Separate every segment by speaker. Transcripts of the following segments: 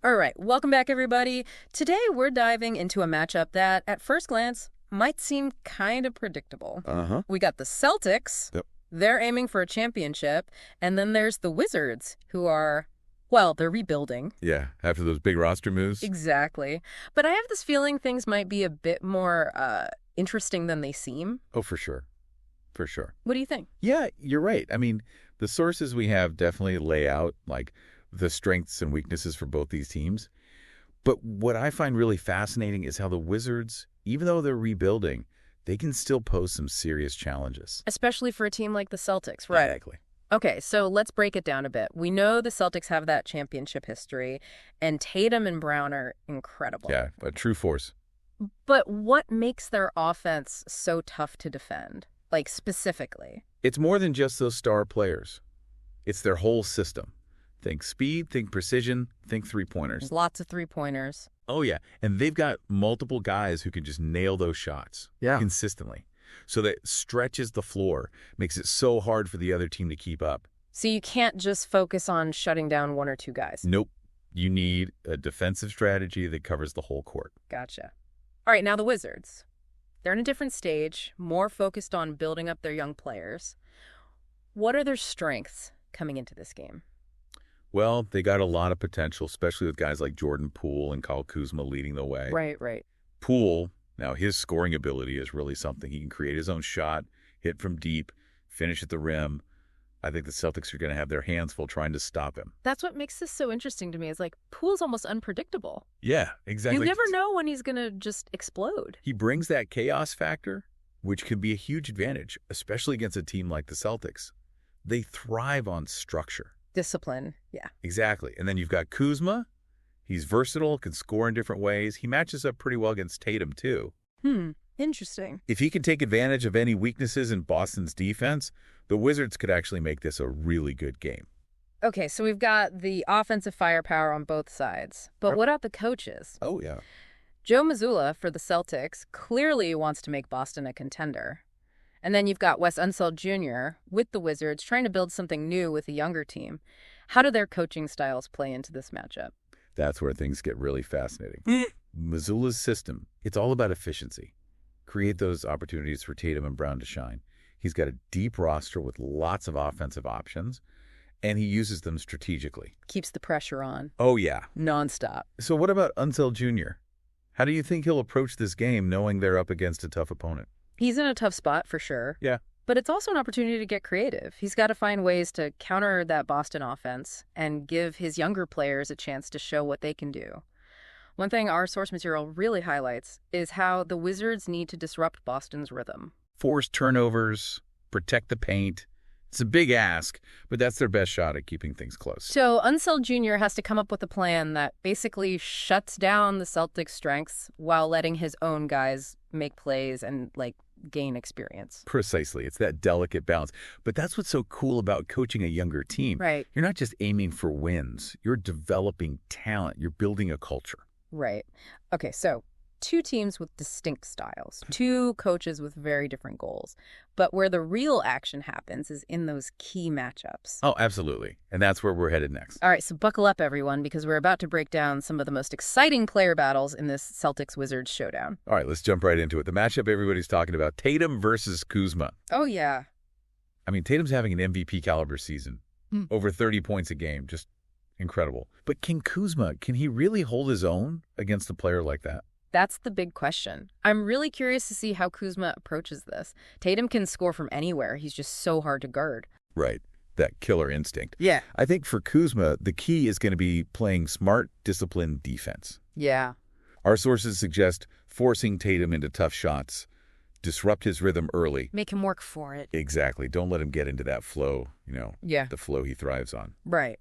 Speaker 1: All right, welcome back, everybody. Today, we're diving into a matchup that, at first glance, might seem kind of predictable. We got the Celtics.
Speaker 2: Yep.
Speaker 1: They're aiming for a championship. And then there's the Wizards, who are, well, they're rebuilding.
Speaker 2: Yeah, after those big roster moves.
Speaker 1: Exactly. But I have this feeling things might be a bit more interesting than they seem.
Speaker 2: Oh, for sure. For sure.
Speaker 1: What do you think?
Speaker 2: Yeah, you're right. I mean, the sources we have definitely lay out, like, the strengths and weaknesses for both these teams. But what I find really fascinating is how the Wizards, even though they're rebuilding, they can still pose some serious challenges.
Speaker 1: Especially for a team like the Celtics, right?
Speaker 2: Exactly.
Speaker 1: Okay, so let's break it down a bit. We know the Celtics have that championship history, and Tatum and Brown are incredible.
Speaker 2: Yeah, a true force.
Speaker 1: But what makes their offense so tough to defend? Like, specifically?
Speaker 2: It's more than just those star players. It's their whole system. Think speed, think precision, think three-pointers.
Speaker 1: Lots of three-pointers.
Speaker 2: Oh, yeah. And they've got multiple guys who can just nail those shots consistently. So that stretches the floor, makes it so hard for the other team to keep up.
Speaker 1: So you can't just focus on shutting down one or two guys?
Speaker 2: Nope. You need a defensive strategy that covers the whole court.
Speaker 1: Gotcha. All right, now the Wizards. They're in a different stage, more focused on building up their young players. What are their strengths coming into this game?
Speaker 2: Well, they got a lot of potential, especially with guys like Jordan Poole and Kyle Kuzma leading the way.
Speaker 1: Right.
Speaker 2: Poole, now his scoring ability is really something. He can create his own shot, hit from deep, finish at the rim. I think the Celtics are going to have their hands full trying to stop him.
Speaker 1: That's what makes this so interesting to me, is like Poole's almost unpredictable.
Speaker 2: Yeah, exactly.
Speaker 1: You never know when he's going to just explode.
Speaker 2: He brings that chaos factor, which can be a huge advantage, especially against a team like the Celtics. They thrive on structure.
Speaker 1: Discipline, yeah.
Speaker 2: Exactly. And then you've got Kuzma. He's versatile, can score in different ways. He matches up pretty well against Tatum, too.
Speaker 1: Interesting.
Speaker 2: If he can take advantage of any weaknesses in Boston's defense, the Wizards could actually make this a really good game.
Speaker 1: Okay, so we've got the offensive firepower on both sides. But what about the coaches?
Speaker 2: Oh, yeah.
Speaker 1: Joe Mazzulla for the Celtics clearly wants to make Boston a contender. And then you've got Wes Unseld Jr. with the Wizards trying to build something new with a younger team. How do their coaching styles play into this matchup?
Speaker 2: That's where things get really fascinating. Mazzulla's system, it's all about efficiency. Create those opportunities for Tatum and Brown to shine. He's got a deep roster with lots of offensive options, and he uses them strategically.
Speaker 1: Keeps the pressure on.
Speaker 2: Oh, yeah.
Speaker 1: Nonstop.
Speaker 2: So what about Unseld Jr.? How do you think he'll approach this game knowing they're up against a tough opponent?
Speaker 1: He's in a tough spot for sure.
Speaker 2: Yeah.
Speaker 1: But it's also an opportunity to get creative. He's got to find ways to counter that Boston offense and give his younger players a chance to show what they can do. One thing our source material really highlights is how the Wizards need to disrupt Boston's rhythm.
Speaker 2: Force turnovers, protect the paint. It's a big ask, but that's their best shot at keeping things close.
Speaker 1: So Unseld Jr. has to come up with a plan that basically shuts down the Celtics' strengths while letting his own guys make plays and, gain experience.
Speaker 2: Precisely. It's that delicate balance. But that's what's so cool about coaching a younger team.
Speaker 1: Right.
Speaker 2: You're not just aiming for wins. You're developing talent. You're building a culture.
Speaker 1: Right. Okay, so two teams with distinct styles, two coaches with very different goals. But where the real action happens is in those key matchups.
Speaker 2: Oh, absolutely. And that's where we're headed next.
Speaker 1: All right, so buckle up, everyone, because we're about to break down some of the most exciting player battles in this Celtics-Wizards showdown.
Speaker 2: All right, let's jump right into it. The matchup everybody's talking about, Tatum versus Kuzma.
Speaker 1: Oh, yeah.
Speaker 2: I mean, Tatum's having an MVP caliber season. Over 30 points a game. Just incredible. But can he really hold his own against a player like that?
Speaker 1: That's the big question. I'm really curious to see how Kuzma approaches this. Tatum can score from anywhere. He's just so hard to guard.
Speaker 2: Right. That killer instinct.
Speaker 1: Yeah.
Speaker 2: I think for Kuzma, the key is going to be playing smart, disciplined defense.
Speaker 1: Yeah.
Speaker 2: Our sources suggest forcing Tatum into tough shots, disrupt his rhythm early.
Speaker 1: Make him work for it.
Speaker 2: Exactly. Don't let him get into that flow, the flow he thrives on.
Speaker 1: Right.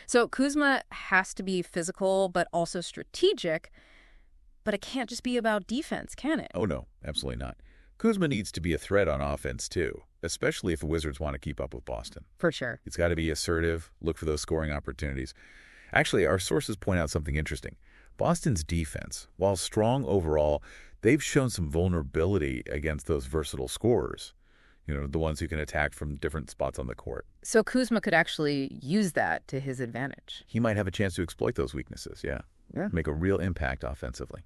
Speaker 1: So Kuzma has to be physical, but also strategic. But it can't just be about defense, can it?
Speaker 2: Oh, no, absolutely not. Kuzma needs to be a threat on offense, too, especially if the Wizards want to keep up with Boston.
Speaker 1: For sure.
Speaker 2: It's got to be assertive, look for those scoring opportunities. Actually, our sources point out something interesting. Boston's defense, while strong overall, they've shown some vulnerability against those versatile scorers. the ones who can attack from different spots on the court.
Speaker 1: So Kuzma could actually use that to his advantage.
Speaker 2: He might have a chance to exploit those weaknesses, yeah. Make a real impact offensively.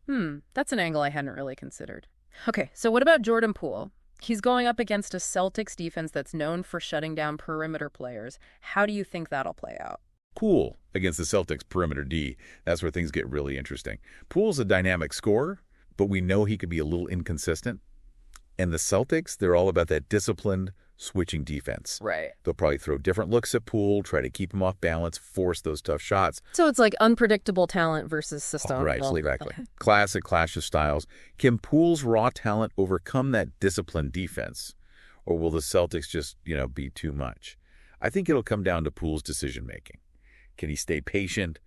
Speaker 1: That's an angle I hadn't really considered. Okay, so what about Jordan Poole? He's going up against a Celtics defense that's known for shutting down perimeter players. How do you think that'll play out?
Speaker 2: Poole against the Celtics perimeter D. That's where things get really interesting. Poole's a dynamic scorer, but we know he could be a little inconsistent. And the Celtics, they're all about that disciplined, switching defense.
Speaker 1: Right.
Speaker 2: They'll probably throw different looks at Poole, try to keep him off balance, force those tough shots.
Speaker 1: So it's like unpredictable talent versus system.
Speaker 2: Right, exactly. Classic clash of styles. Can Poole's raw talent overcome that disciplined defense? Or will the Celtics just, be too much? I think it'll come down to Poole's decision-making. Can he stay patient,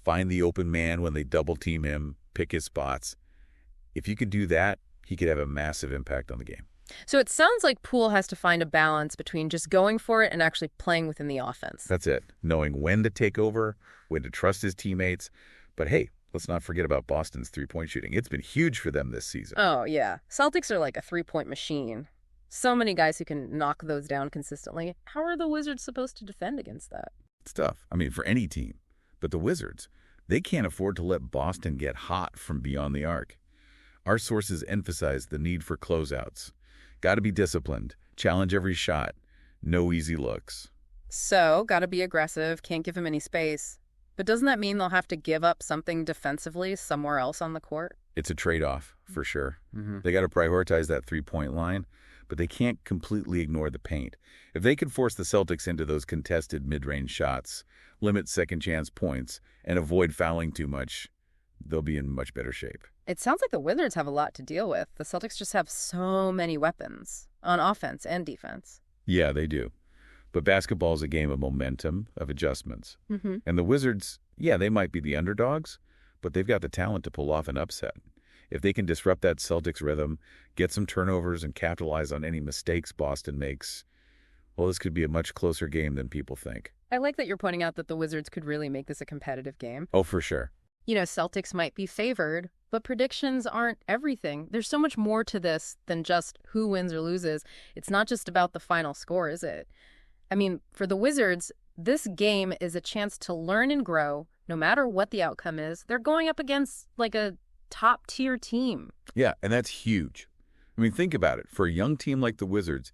Speaker 2: find the open man when they double-team him, pick his spots? If you could do that, he could have a massive impact on the game.
Speaker 1: So it sounds like Poole has to find a balance between just going for it and actually playing within the offense.
Speaker 2: That's it. Knowing when to take over, when to trust his teammates. But hey, let's not forget about Boston's three-point shooting. It's been huge for them this season.
Speaker 1: Oh, yeah. Celtics are like a three-point machine. So many guys who can knock those down consistently. How are the Wizards supposed to defend against that?
Speaker 2: It's tough. For any team. But the Wizards, they can't afford to let Boston get hot from beyond the arc. Our sources emphasize the need for closeouts. Got to be disciplined. Challenge every shot. No easy looks.
Speaker 1: So, got to be aggressive. Can't give him any space. But doesn't that mean they'll have to give up something defensively somewhere else on the court?
Speaker 2: It's a trade-off, for sure. They got to prioritize that three-point line, but they can't completely ignore the paint. If they can force the Celtics into those contested mid-range shots, limit second-chance points, and avoid fouling too much, they'll be in much better shape.
Speaker 1: It sounds like the Wizards have a lot to deal with. The Celtics just have so many weapons on offense and defense.
Speaker 2: Yeah, they do. But basketball is a game of momentum, of adjustments. And the Wizards, they might be the underdogs, but they've got the talent to pull off an upset. If they can disrupt that Celtics rhythm, get some turnovers, and capitalize on any mistakes Boston makes, well, this could be a much closer game than people think.
Speaker 1: I like that you're pointing out that the Wizards could really make this a competitive game.
Speaker 2: Oh, for sure.
Speaker 1: Celtics might be favored, but predictions aren't everything. There's so much more to this than just who wins or loses. It's not just about the final score, is it? For the Wizards, this game is a chance to learn and grow, no matter what the outcome is. They're going up against, like, a top-tier team.
Speaker 2: Yeah, and that's huge. Think about it. For a young team like the Wizards,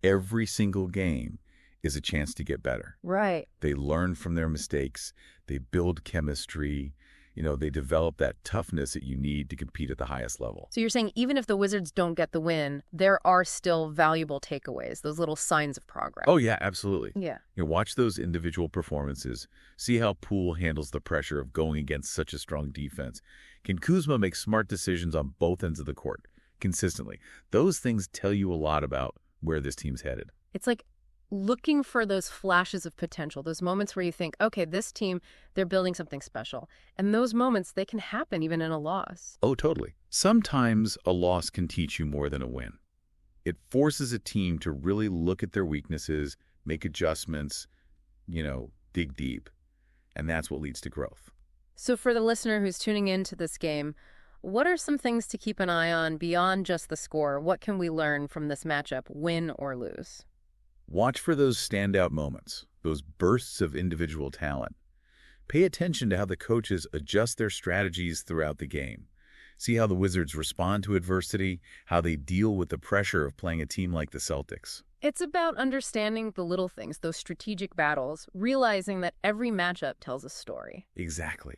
Speaker 2: every single game is a chance to get better.
Speaker 1: Right.
Speaker 2: They learn from their mistakes. They build chemistry. They develop that toughness that you need to compete at the highest level.
Speaker 1: So you're saying even if the Wizards don't get the win, there are still valuable takeaways, those little signs of progress.
Speaker 2: Oh, yeah, absolutely.
Speaker 1: Yeah.
Speaker 2: Watch those individual performances. See how Poole handles the pressure of going against such a strong defense. Can Kuzma make smart decisions on both ends of the court consistently? Those things tell you a lot about where this team's headed.
Speaker 1: It's like looking for those flashes of potential, those moments where you think, okay, this team, they're building something special. And those moments, they can happen even in a loss.
Speaker 2: Oh, totally. Sometimes a loss can teach you more than a win. It forces a team to really look at their weaknesses, make adjustments, dig deep. And that's what leads to growth.
Speaker 1: So for the listener who's tuning into this game, what are some things to keep an eye on beyond just the score? What can we learn from this matchup, win or lose?
Speaker 2: Watch for those standout moments, those bursts of individual talent. Pay attention to how the coaches adjust their strategies throughout the game. See how the Wizards respond to adversity, how they deal with the pressure of playing a team like the Celtics.
Speaker 1: It's about understanding the little things, those strategic battles, realizing that every matchup tells a story.
Speaker 2: Exactly.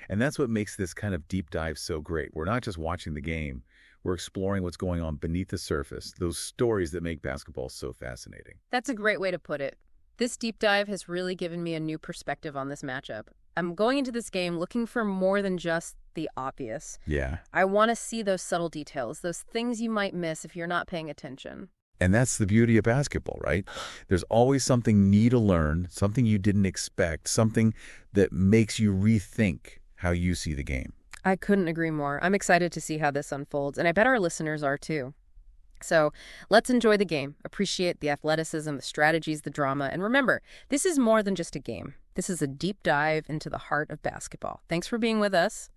Speaker 2: And that's what makes this kind of deep dive so great. We're not just watching the game. We're exploring what's going on beneath the surface, those stories that make basketball so fascinating.
Speaker 1: That's a great way to put it. This deep dive has really given me a new perspective on this matchup. I'm going into this game looking for more than just the obvious.
Speaker 2: Yeah.
Speaker 1: I want to see those subtle details, those things you might miss if you're not paying attention.
Speaker 2: And that's the beauty of basketball, right? There's always something new to learn, something you didn't expect, something that makes you rethink how you see the game.
Speaker 1: I couldn't agree more. I'm excited to see how this unfolds, and I bet our listeners are too. So let's enjoy the game, appreciate the athleticism, the strategies, the drama, and remember, this is more than just a game. This is a deep dive into the heart of basketball. Thanks for being with us.